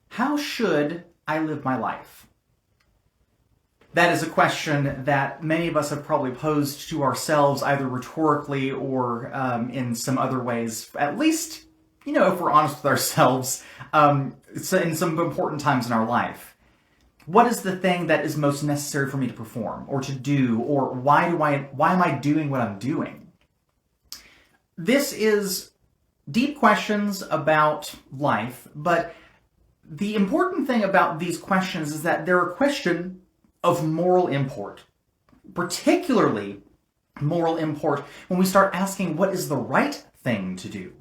How should I live my life? That is a question that many of us have probably posed to ourselves, either rhetorically or in some other ways, at least, if we're honest with ourselves, in some important times in our life. What is the thing that is most necessary for me to perform or to do, or why am I doing what I'm doing? This is deep questions about life, but the important thing about these questions is that they're a question of moral import, particularly moral import when we start asking what is the right thing to do.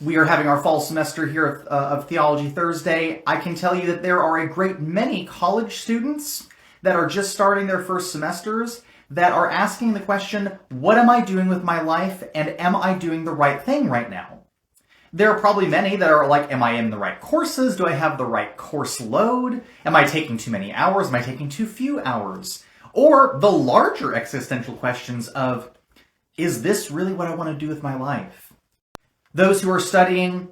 We are having our fall semester here of Theology Thursday. I can tell you that there are a great many college students that are just starting their first semesters that are asking the question, what am I doing with my life, and am I doing the right thing right now? There are probably many that are like, am I in the right courses? Do I have the right course load? Am I taking too many hours? Am I taking too few hours? Or the larger existential questions of, is this really what I want to do with my life? Those who are studying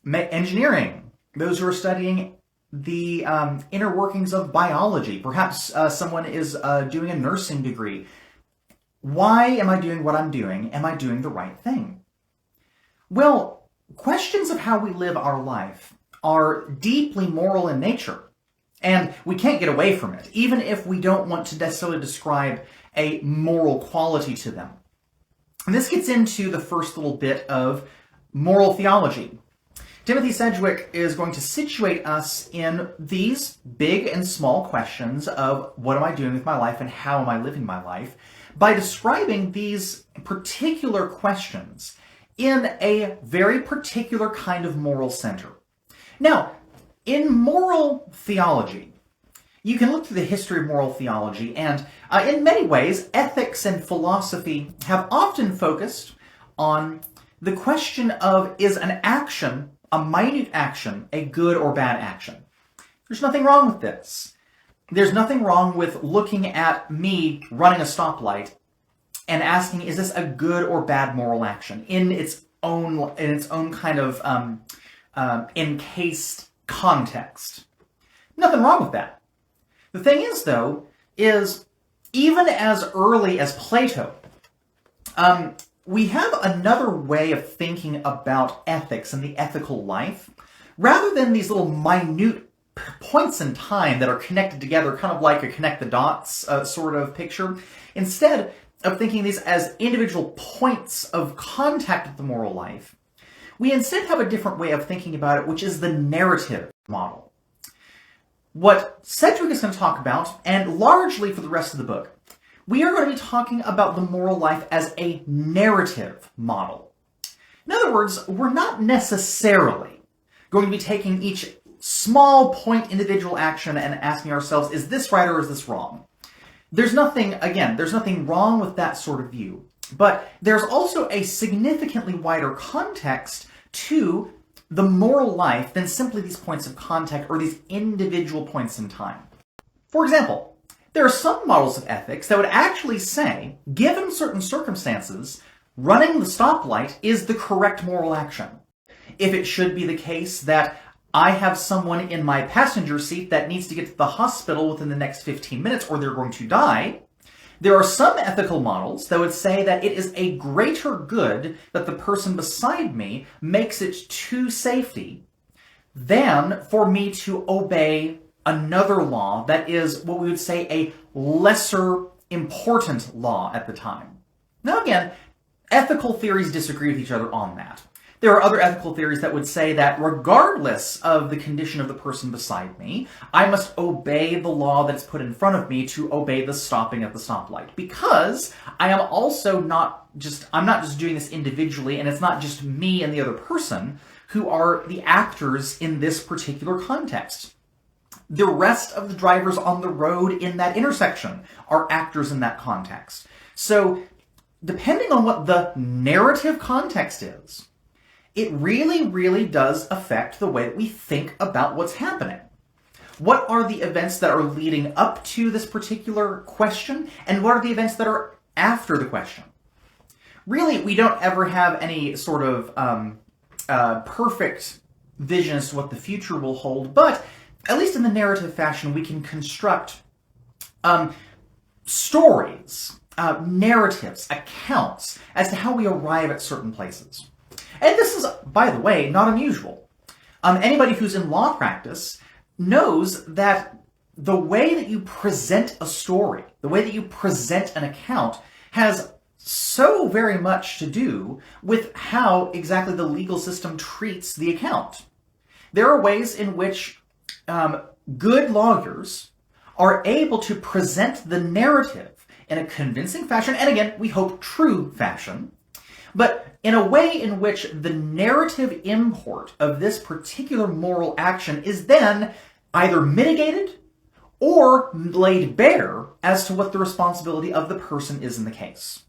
engineering, those who are studying the inner workings of biology, perhaps someone is doing a nursing degree. Why am I doing what I'm doing? Am I doing the right thing? Well, questions of how we live our life are deeply moral in nature, and we can't get away from it, even if we don't want to necessarily describe a moral quality to them. And this gets into the first little bit of moral theology. Timothy Sedgwick is going to situate us in these big and small questions of what am I doing with my life and how am I living my life by describing these particular questions in a very particular kind of moral center. Now, in moral theology, you can look through the history of moral theology, and in many ways, ethics and philosophy have often focused on the question of, is an action, a minute action, a good or bad action? There's nothing wrong with this. There's nothing wrong with looking at me running a stoplight and asking, is this a good or bad moral action in its own kind of encased context? Nothing wrong with that. The thing is, though, is even as early as Plato, we have another way of thinking about ethics and the ethical life, rather than these little minute points in time that are connected together, kind of like a connect the dots sort of picture. Instead of thinking these as individual points of contact with the moral life, we instead have a different way of thinking about it, which is the narrative model. What Sedgwick is going to talk about, and largely for the rest of the book, we are going to be talking about the moral life as a narrative model. In other words, we're not necessarily going to be taking each small point individual action and asking ourselves, is this right or is this wrong? There's nothing wrong with that sort of view. But there's also a significantly wider context to the moral life than simply these points of contact or these individual points in time. For example, there are some models of ethics that would actually say, given certain circumstances, running the stoplight is the correct moral action. If it should be the case that I have someone in my passenger seat that needs to get to the hospital within the next 15 minutes or they're going to die, there are some ethical models that would say that it is a greater good that the person beside me makes it to safety than for me to obey another law that is what we would say a lesser important law at the time. Now again, ethical theories disagree with each other on that. There are other ethical theories that would say that regardless of the condition of the person beside me, I must obey the law that's put in front of me to obey the stopping at the stoplight. Because I am also I'm not just doing this individually, and it's not just me and the other person who are the actors in this particular context. The rest of the drivers on the road in that intersection are actors in that context. So, depending on what the narrative context is, it really, really does affect the way that we think about what's happening. What are the events that are leading up to this particular question, and what are the events that are after the question? Really, we don't ever have any sort of perfect vision as to what the future will hold, but at least in the narrative fashion, we can construct stories, narratives, accounts as to how we arrive at certain places. And this is, by the way, not unusual. Anybody who's in law practice knows that the way that you present a story, the way that you present an account, has so very much to do with how exactly the legal system treats the account. There are ways in which good lawyers are able to present the narrative in a convincing fashion, and again, we hope true fashion, but in a way in which the narrative import of this particular moral action is then either mitigated or laid bare as to what the responsibility of the person is in the case.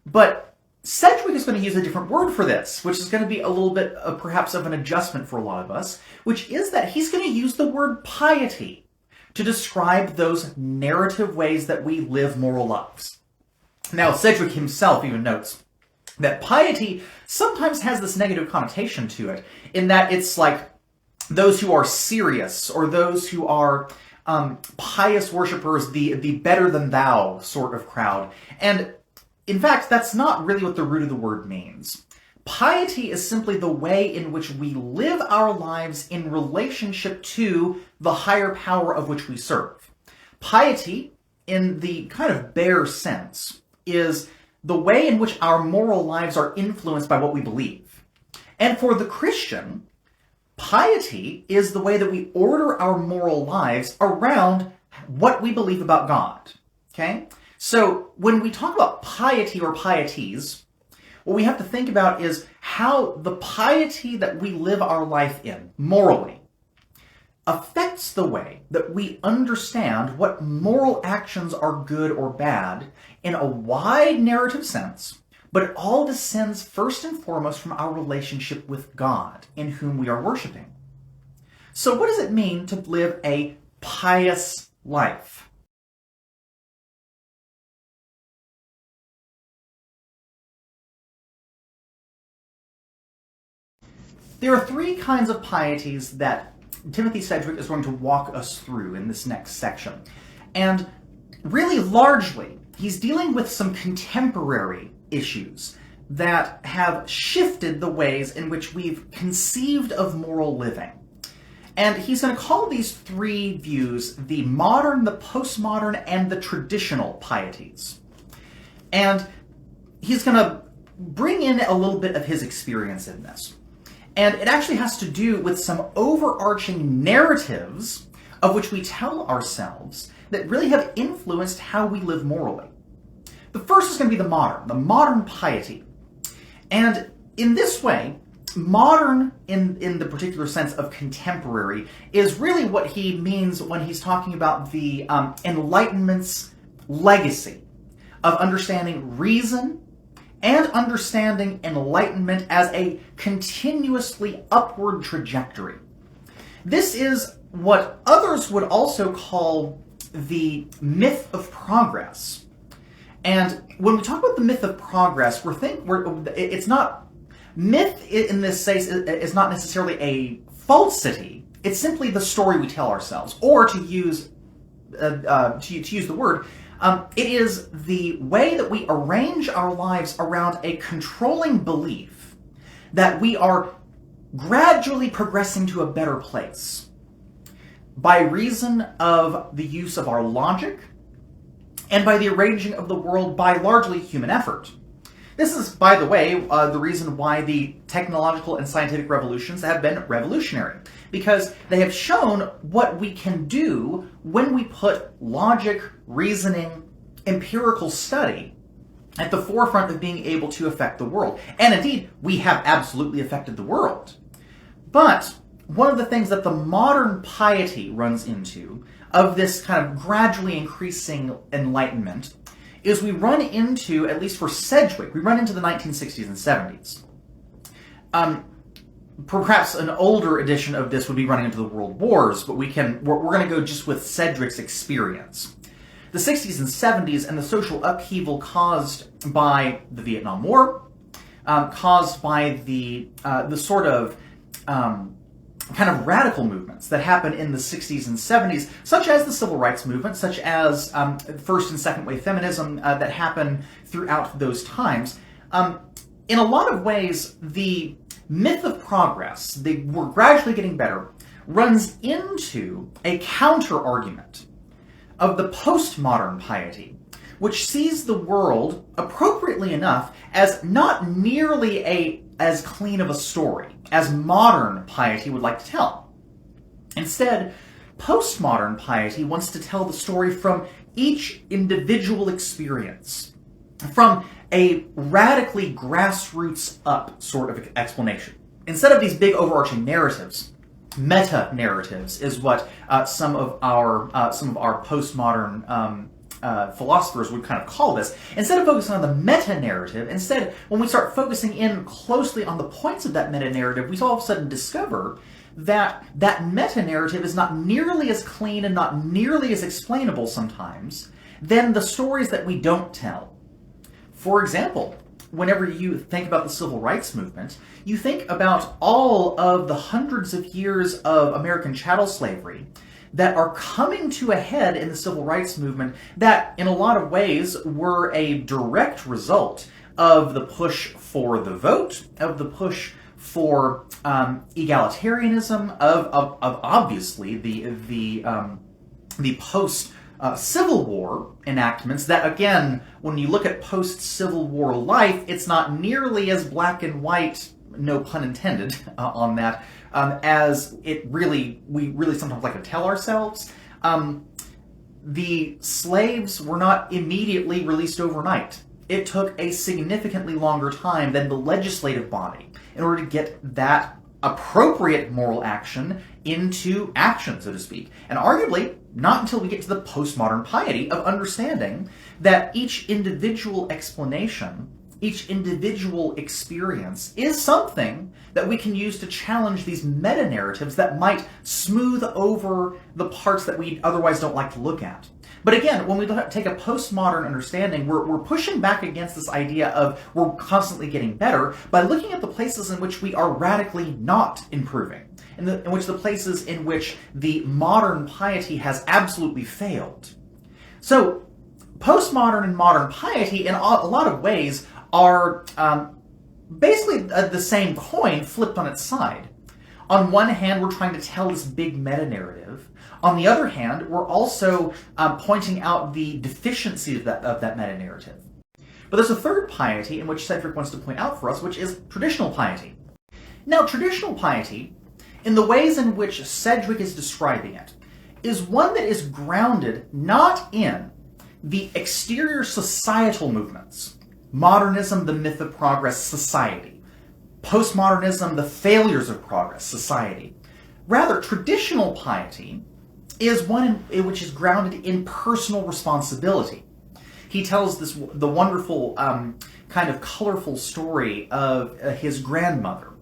But Sedgwick is going to use a different word for this, which is going to be a little bit perhaps of an adjustment for a lot of us, which is that he's going to use the word piety to describe those narrative ways that we live moral lives. Now, Sedgwick himself even notes that piety sometimes has this negative connotation to it, in that it's like those who are serious or those who are pious worshippers, the better-than-thou sort of crowd. And in fact, that's not really what the root of the word means. Piety is simply the way in which we live our lives in relationship to the higher power of which we serve. Piety, in the kind of bare sense, is the way in which our moral lives are influenced by what we believe. And for the Christian, piety is the way that we order our moral lives around what we believe about God. Okay? So when we talk about piety or pieties, what we have to think about is how the piety that we live our life in, morally, affects the way that we understand what moral actions are good or bad in a wide narrative sense, but it all descends first and foremost from our relationship with God, in whom we are worshiping. So what does it mean to live a pious life? There are three kinds of pieties that Timothy Sedgwick is going to walk us through in this next section. And really largely, he's dealing with some contemporary issues that have shifted the ways in which we've conceived of moral living. And he's going to call these three views the modern, the postmodern, and the traditional pieties. And he's going to bring in a little bit of his experience in this. And it actually has to do with some overarching narratives of which we tell ourselves that really have influenced how we live morally. The first is going to be the modern piety. And in this way, modern in the particular sense of contemporary is really what he means when he's talking about the Enlightenment's legacy of understanding reason and understanding enlightenment as a continuously upward trajectory. This is what others would also call the myth of progress. And when we talk about the myth of progress, it's not, myth in this case is not necessarily a falsity. It's simply the story we tell ourselves, or to use the word, it is the way that we arrange our lives around a controlling belief that we are gradually progressing to a better place by reason of the use of our logic and by the arranging of the world by largely human effort. This is, by the way, the reason why the technological and scientific revolutions have been revolutionary, because they have shown what we can do when we put logic, reasoning, empirical study at the forefront of being able to affect the world. And indeed, we have absolutely affected the world. But one of the things that the modern piety runs into of this kind of gradually increasing enlightenment is we run into, at least for Sedgwick, we run into the 1960s and 70s. Perhaps an older edition of this would be running into the World Wars, but we're going to go just with Sedgwick's experience. The 60s and 70s and the social upheaval caused by the Vietnam War, caused by the sort of kind of radical movements that happened in the 60s and 70s, such as the civil rights movement, such as first and second wave feminism that happened throughout those times. In a lot of ways, the myth of progress, we're gradually getting better, runs into a counter-argument of the postmodern piety, which sees the world, appropriately enough, as not nearly as clean of a story as modern piety would like to tell. Instead, postmodern piety wants to tell the story from each individual experience, from a radically grassroots up sort of explanation. Instead of these big overarching narratives, meta-narratives is what some of our postmodern philosophers would kind of call this. Instead of focusing on the meta-narrative, instead, when we start focusing in closely on the points of that meta-narrative, we all of a sudden discover that that meta-narrative is not nearly as clean and not nearly as explainable sometimes than the stories that we don't tell. For example, whenever you think about the civil rights movement, you think about all of the hundreds of years of American chattel slavery that are coming to a head in the civil rights movement that, in a lot of ways, were a direct result of the push for the vote, of the push for egalitarianism, of obviously the post Civil War enactments that, again, when you look at post-Civil War life, it's not nearly as black and white, no pun intended on that, as we really sometimes like to tell ourselves. The slaves were not immediately released overnight. It took a significantly longer time than the legislative body in order to get that appropriate moral action into action, so to speak. And arguably, not until we get to the postmodern piety of understanding that each individual explanation, each individual experience is something that we can use to challenge these meta-narratives that might smooth over the parts that we otherwise don't like to look at. But again, when we take a postmodern understanding, we're pushing back against this idea of we're constantly getting better by looking at the places in which we are radically not improving, in which the places in which the modern piety has absolutely failed. So, postmodern and modern piety, in a lot of ways, are basically the same coin flipped on its side. On one hand, we're trying to tell this big meta-narrative. On the other hand, we're also pointing out the deficiency of that meta-narrative. But there's a third piety in which Cedric wants to point out for us, which is traditional piety. Now, traditional piety, in the ways in which Cedric is describing it, is one that is grounded not in the exterior societal movements. Modernism, the myth of progress, society. Postmodernism, the failures of progress, society. Rather, traditional piety is one which is grounded in personal responsibility. He tells the wonderful, kind of colorful story of his grandmother,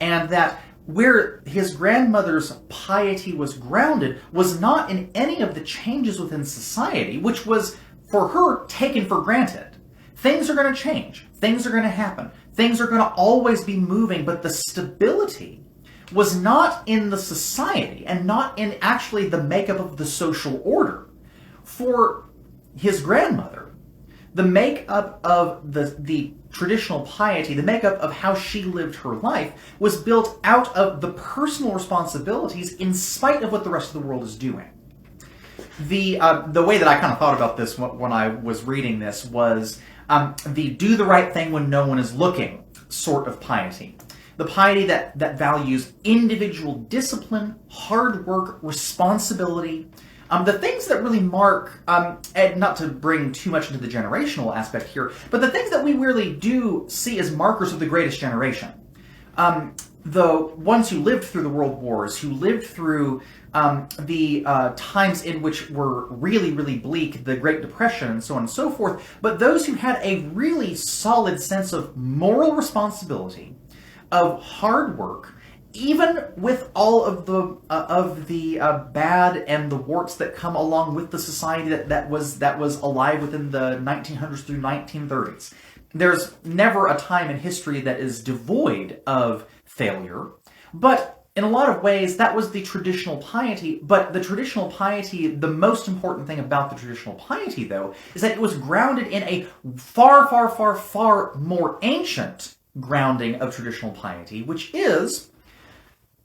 and that where his grandmother's piety was grounded was not in any of the changes within society, which was, for her, taken for granted. Things are going to change. Things are going to happen. Things are going to always be moving, but the stability was not in the society and not in actually the makeup of the social order. For his grandmother, the makeup of the traditional piety, the makeup of how she lived her life, was built out of the personal responsibilities in spite of what the rest of the world is doing. The way that I kind of thought about this when I was reading this was the do the right thing when no one is looking sort of piety. The piety that values individual discipline, hard work, responsibility, the things that really mark, and not to bring too much into the generational aspect here, but the things that we really do see as markers of the greatest generation. The ones who lived through the world wars, who lived through the times in which were really, really bleak, the Great Depression and so on and so forth, but those who had a really solid sense of moral responsibility, of hard work, even with all of the bad and the warts that come along with the society that was alive within the 1900s through 1930s. There's never a time in history that is devoid of failure, but in a lot of ways, that was the traditional piety, but the traditional piety, the most important thing about the traditional piety, though, is that it was grounded in a far, far, far, far more ancient grounding of traditional piety, which is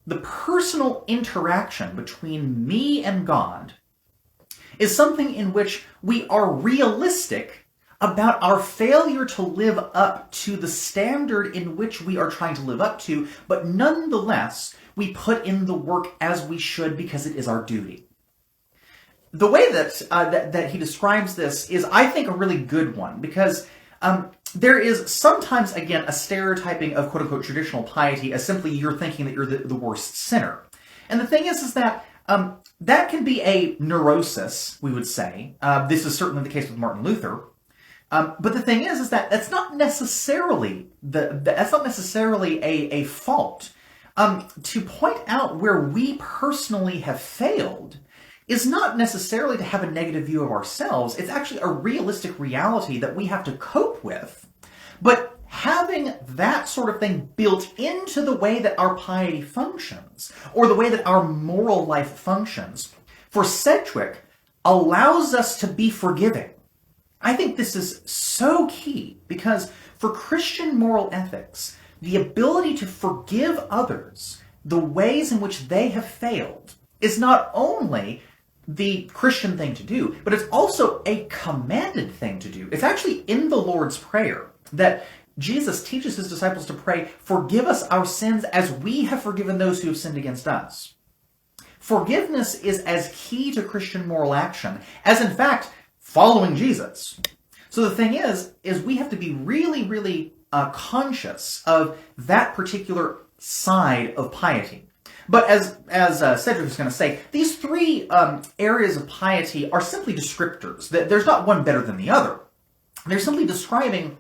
the personal interaction between me and God is something in which we are realistic about our failure to live up to the standard in which we are trying to live up to, but nonetheless, we put in the work as we should because it is our duty. The way that he describes this is, I think, a really good one, because there is sometimes, again, a stereotyping of quote-unquote traditional piety as simply you're thinking that you're the worst sinner. And the thing is that that can be a neurosis, we would say. This is certainly the case with Martin Luther. But the thing is that that's not necessarily a fault. To point out where we personally have failed is not necessarily to have a negative view of ourselves. It's actually a realistic reality that we have to cope with. But having that sort of thing built into the way that our piety functions, or the way that our moral life functions, for Sedgwick, allows us to be forgiving. I think this is so key, because for Christian moral ethics, the ability to forgive others the ways in which they have failed is not only the Christian thing to do, but it's also a commanded thing to do. It's actually in the Lord's Prayer that Jesus teaches his disciples to pray, "Forgive us our sins as we have forgiven those who have sinned against us." Forgiveness is as key to Christian moral action as, in fact, following Jesus. So the thing is we have to be really, really conscious of that particular side of piety. But as Cedric was going to say, these three areas of piety are simply descriptors. There's not one better than the other. They're simply describing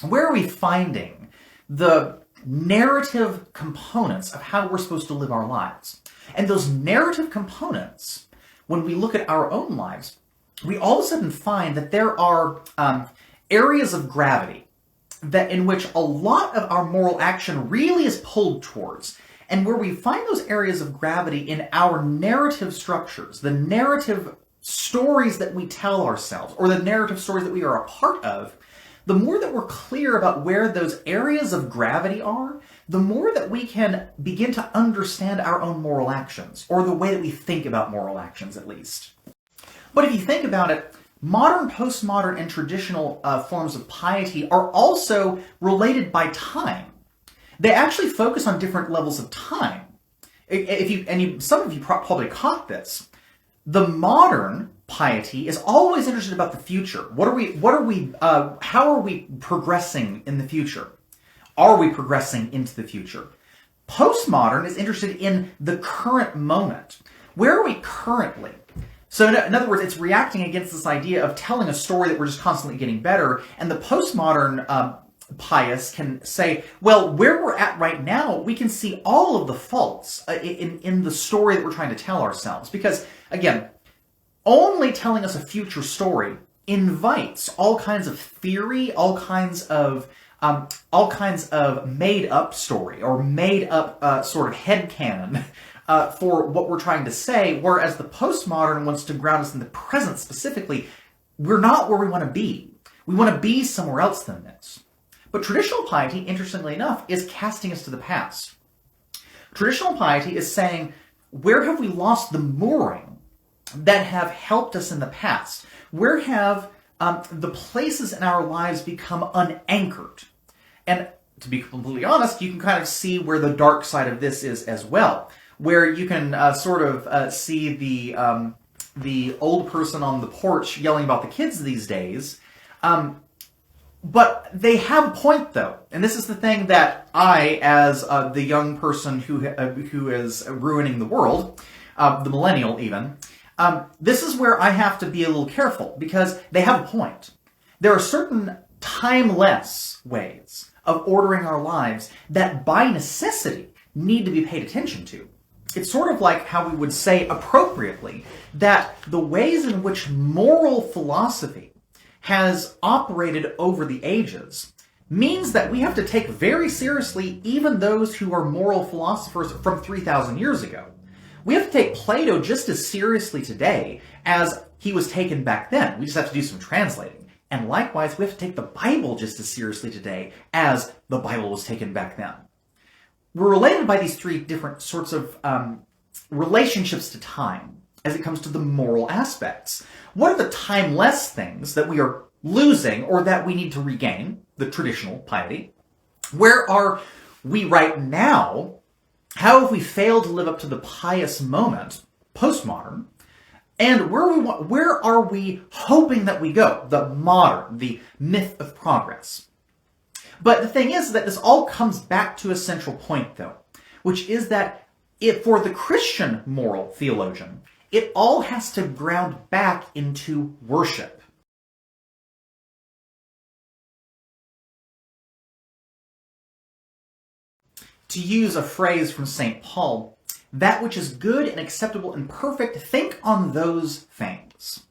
where are we finding the narrative components of how we're supposed to live our lives. And those narrative components, when we look at our own lives, we all of a sudden find that there are areas of gravity that in which a lot of our moral action really is pulled towards. And where we find those areas of gravity in our narrative structures, the narrative stories that we tell ourselves, or the narrative stories that we are a part of, the more that we're clear about where those areas of gravity are, the more that we can begin to understand our own moral actions, or the way that we think about moral actions at least. But if you think about it, modern, postmodern, and traditional forms of piety are also related by time. They actually focus on different levels of time. Some of you probably caught this. The modern piety is always interested about the future. How are we progressing in the future? Are we progressing into the future? Postmodern is interested in the current moment. Where are we currently? So in other words, it's reacting against this idea of telling a story that we're just constantly getting better, and the postmodern pious can say, well, where we're at right now, we can see all of the faults in the story that we're trying to tell ourselves. Because, again, only telling us a future story invites all kinds of theory, all kinds of made-up story, or made-up sort of headcanon for what we're trying to say, whereas the postmodern wants to ground us in the present specifically. We're not where we want to be. We want to be somewhere else than this. But traditional piety, interestingly enough, is casting us to the past. Traditional piety is saying, where have we lost the mooring that have helped us in the past? Where have the places in our lives become unanchored? And to be completely honest, you can kind of see where the dark side of this is as well, where you can see the old person on the porch yelling about the kids these days. But they have a point, though, and this is the thing that I, as the young person who is ruining the world, the millennial even, this is where I have to be a little careful, because they have a point. There are certain timeless ways of ordering our lives that, by necessity, need to be paid attention to. It's sort of like how we would say appropriately that the ways in which moral philosophy has operated over the ages means that we have to take very seriously even those who are moral philosophers from 3,000 years ago. We have to take Plato just as seriously today as he was taken back then. We just have to do some translating. And likewise, we have to take the Bible just as seriously today as the Bible was taken back then. We're related by these three different sorts of relationships to time as it comes to the moral aspects. What are the timeless things that we are losing or that we need to regain, the traditional piety? Where are we right now? How have we failed to live up to the pious moment, postmodern? And where are we hoping that we go, the modern, the myth of progress? But the thing is that this all comes back to a central point, though, which is that for the Christian moral theologian, it all has to ground back into worship. To use a phrase from St. Paul, that which is good and acceptable and perfect, think on those things.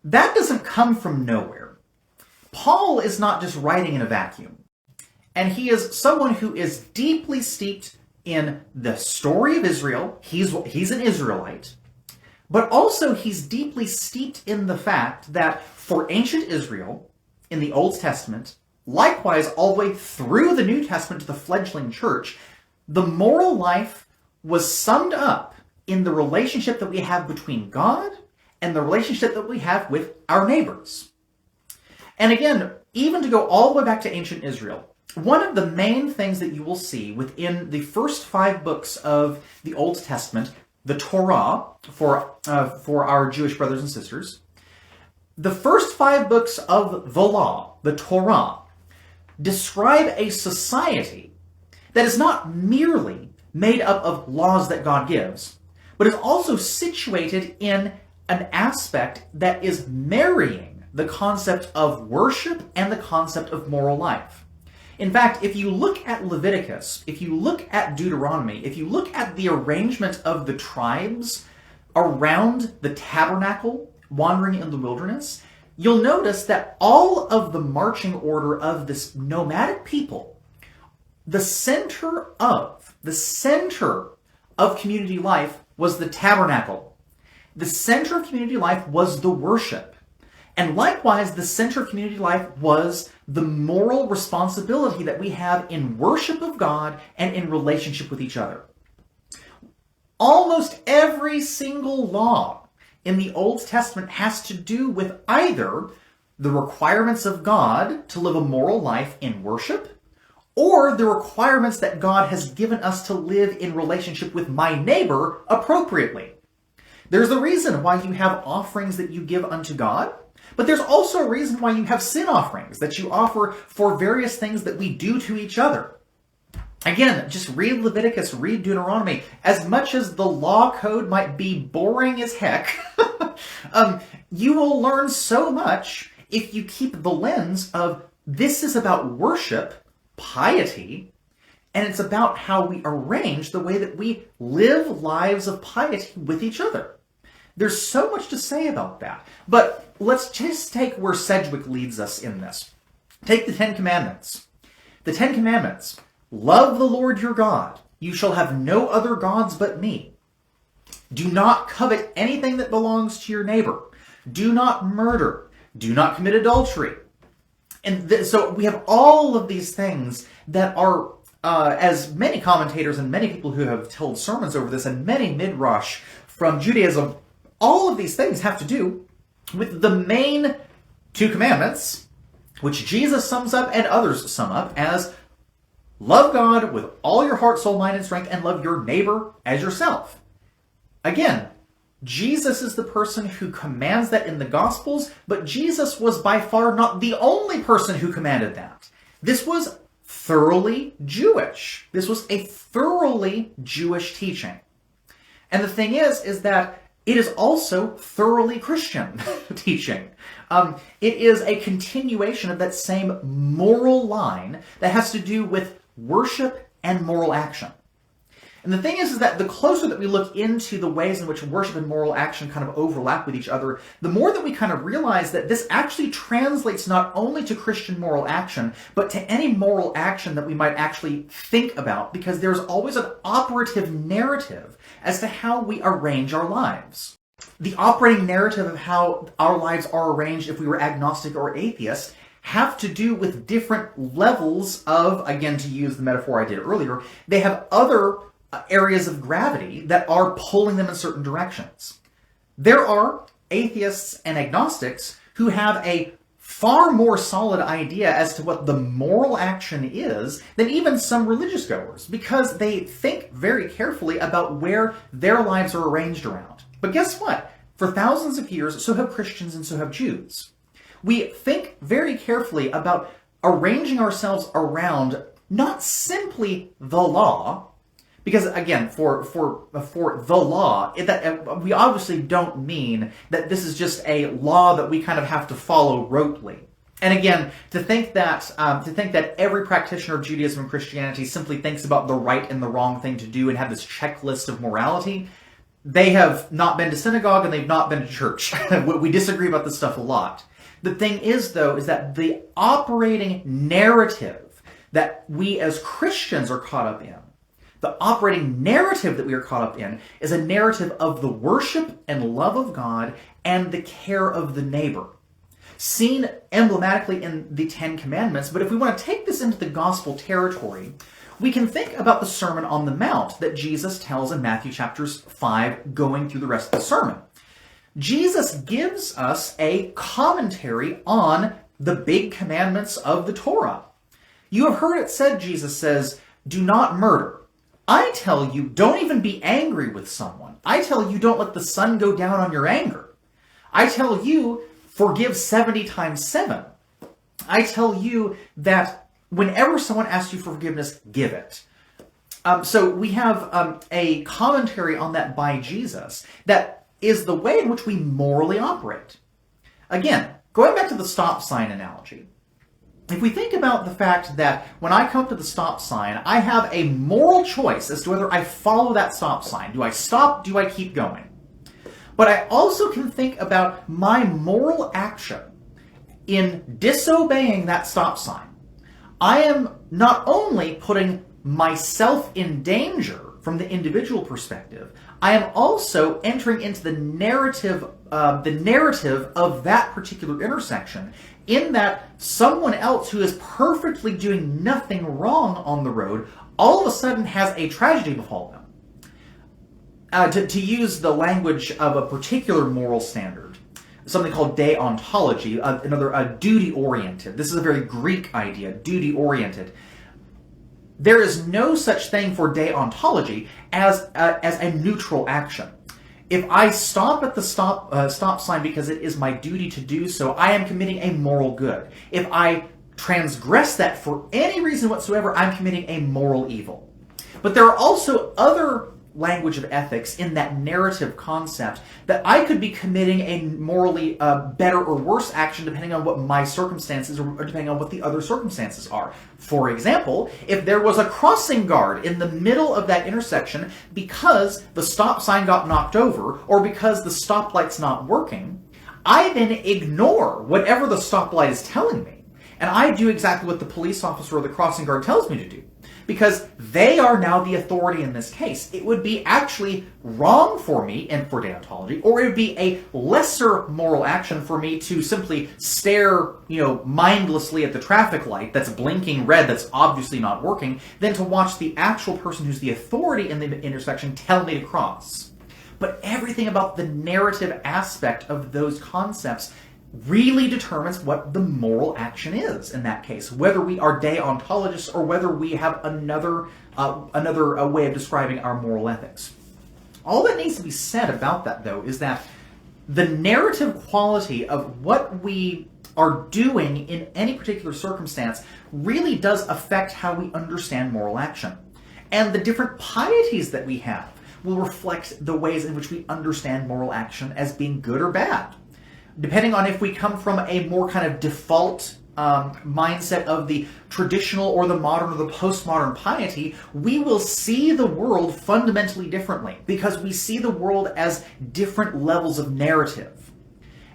That doesn't come from nowhere. Paul is not just writing in a vacuum. And he is someone who is deeply steeped in the story of Israel. He's an Israelite. But also he's deeply steeped in the fact that for ancient Israel, in the Old Testament, likewise all the way through the New Testament to the fledgling church, the moral life was summed up in the relationship that we have between God and the relationship that we have with our neighbors. And again, even to go all the way back to ancient Israel, one of the main things that you will see within the first 5 books of the Old Testament, the Torah, for our Jewish brothers and sisters, the first 5 books of the law, the Torah, describe a society that is not merely made up of laws that God gives, but is also situated in an aspect that is marrying the concept of worship and the concept of moral life. In fact, if you look at Leviticus, if you look at Deuteronomy, if you look at the arrangement of the tribes around the tabernacle wandering in the wilderness, you'll notice that all of the marching order of this nomadic people, the center of community life was the tabernacle. The center of community life was the worship. And likewise, the center of community life was the moral responsibility that we have in worship of God and in relationship with each other. Almost every single law in the Old Testament has to do with either the requirements of God to live a moral life in worship, or the requirements that God has given us to live in relationship with my neighbor appropriately. There's a reason why you have offerings that you give unto God, but there's also a reason why you have sin offerings that you offer for various things that we do to each other. Again, just read Leviticus, read Deuteronomy. As much as the law code might be boring as heck, you will learn so much if you keep the lens of this is about worship, piety, and it's about how we arrange the way that we live lives of piety with each other. There's so much to say about that. But let's just take where Sedgwick leads us in this. Take the 10 Commandments. The 10 Commandments. Love the Lord your God. You shall have no other gods but me. Do not covet anything that belongs to your neighbor. Do not murder. Do not commit adultery. And so we have all of these things that are, as many commentators and many people who have told sermons over this, and many midrash from Judaism, all of these things have to do with the main 2 commandments, which Jesus sums up and others sum up as love God with all your heart, soul, mind, and strength, and love your neighbor as yourself. Again, Jesus is the person who commands that in the Gospels, but Jesus was by far not the only person who commanded that. This was thoroughly Jewish. This was a thoroughly Jewish teaching. And the thing is that it is also thoroughly Christian teaching. It is a continuation of that same moral line that has to do with worship and moral action. And the thing is that the closer that we look into the ways in which worship and moral action kind of overlap with each other, the more that we kind of realize that this actually translates not only to Christian moral action, but to any moral action that we might actually think about, because there's always an operative narrative as to how we arrange our lives. The operating narrative of how our lives are arranged, if we were agnostic or atheist, have to do with different levels of, again, to use the metaphor I did earlier, they have other areas of gravity that are pulling them in certain directions. There are atheists and agnostics who have a far more solid idea as to what the moral action is than even some religious goers, because they think very carefully about where their lives are arranged around. But guess what? For thousands of years, so have Christians and so have Jews. We think very carefully about arranging ourselves around not simply the law, because again, for the law, we obviously don't mean that this is just a law that we kind of have to follow rotely. And again, to think that every practitioner of Judaism and Christianity simply thinks about the right and the wrong thing to do and have this checklist of morality, they have not been to synagogue and they've not been to church. We disagree about this stuff a lot. The thing is, though, is that the operating narrative that we as Christians are caught up in, the operating narrative that we are caught up in, is a narrative of the worship and love of God and the care of the neighbor, seen emblematically in the Ten Commandments. But if we want to take this into the gospel territory, we can think about the Sermon on the Mount that Jesus tells in Matthew chapters 5, going through the rest of the sermon. Jesus gives us a commentary on the big commandments of the Torah. You have heard it said, Jesus says, do not murder. I tell you, don't even be angry with someone. I tell you, don't let the sun go down on your anger. I tell you, forgive 70 times 7. I tell you that whenever someone asks you for forgiveness, give it. So we have a commentary on that by Jesus that is the way in which we morally operate. Again, going back to the stop sign analogy, if we think about the fact that when I come to the stop sign, I have a moral choice as to whether I follow that stop sign. Do I stop? Do I keep going? But I also can think about my moral action in disobeying that stop sign. I am not only putting myself in danger from the individual perspective, I am also entering into the narrative of that particular intersection, in that someone else who is perfectly doing nothing wrong on the road all of a sudden has a tragedy befall them. To use the language of a particular moral standard, something called deontology, another duty-oriented. This is a very Greek idea, duty-oriented. There is no such thing for deontology as a neutral action. If I stop at the stop sign because it is my duty to do so, I am committing a moral good. If I transgress that for any reason whatsoever, I'm committing a moral evil. But there are also other language of ethics in that narrative concept that I could be committing a morally better or worse action depending on what my circumstances or depending on what the other circumstances are. For example, if there was a crossing guard in the middle of that intersection because the stop sign got knocked over or because the stoplight's not working, I then ignore whatever the stoplight is telling me, and I do exactly what the police officer or the crossing guard tells me to do, because they are now the authority in this case. It would be actually wrong for me, and for deontology, or it would be a lesser moral action for me to simply stare, mindlessly at the traffic light that's blinking red that's obviously not working, than to watch the actual person who's the authority in the intersection tell me to cross. But everything about the narrative aspect of those concepts really determines what the moral action is in that case, whether we are deontologists or whether we have another way of describing our moral ethics. All that needs to be said about that, though, is that the narrative quality of what we are doing in any particular circumstance really does affect how we understand moral action. And the different pieties that we have will reflect the ways in which we understand moral action as being good or bad. Depending on if we come from a more kind of default mindset of the traditional or the modern or the postmodern piety, we will see the world fundamentally differently because we see the world as different levels of narrative.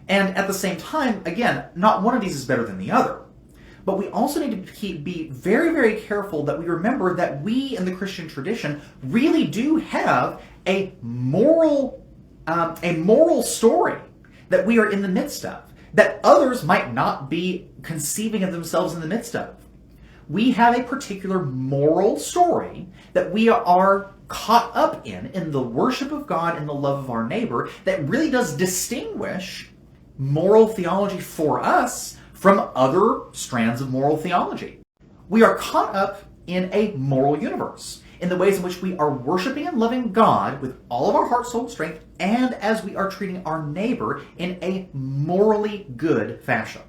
And at the same time, again, not one of these is better than the other. But we also need to be very, very careful that we remember that we in the Christian tradition really do have a moral story that we are in the midst of, that others might not be conceiving of themselves in the midst of. We have a particular moral story that we are caught up in the worship of God and the love of our neighbor, that really does distinguish moral theology for us from other strands of moral theology. We are caught up in a moral universe, in the ways in which we are worshiping and loving God with all of our heart, soul, and strength, and as we are treating our neighbor in a morally good fashion.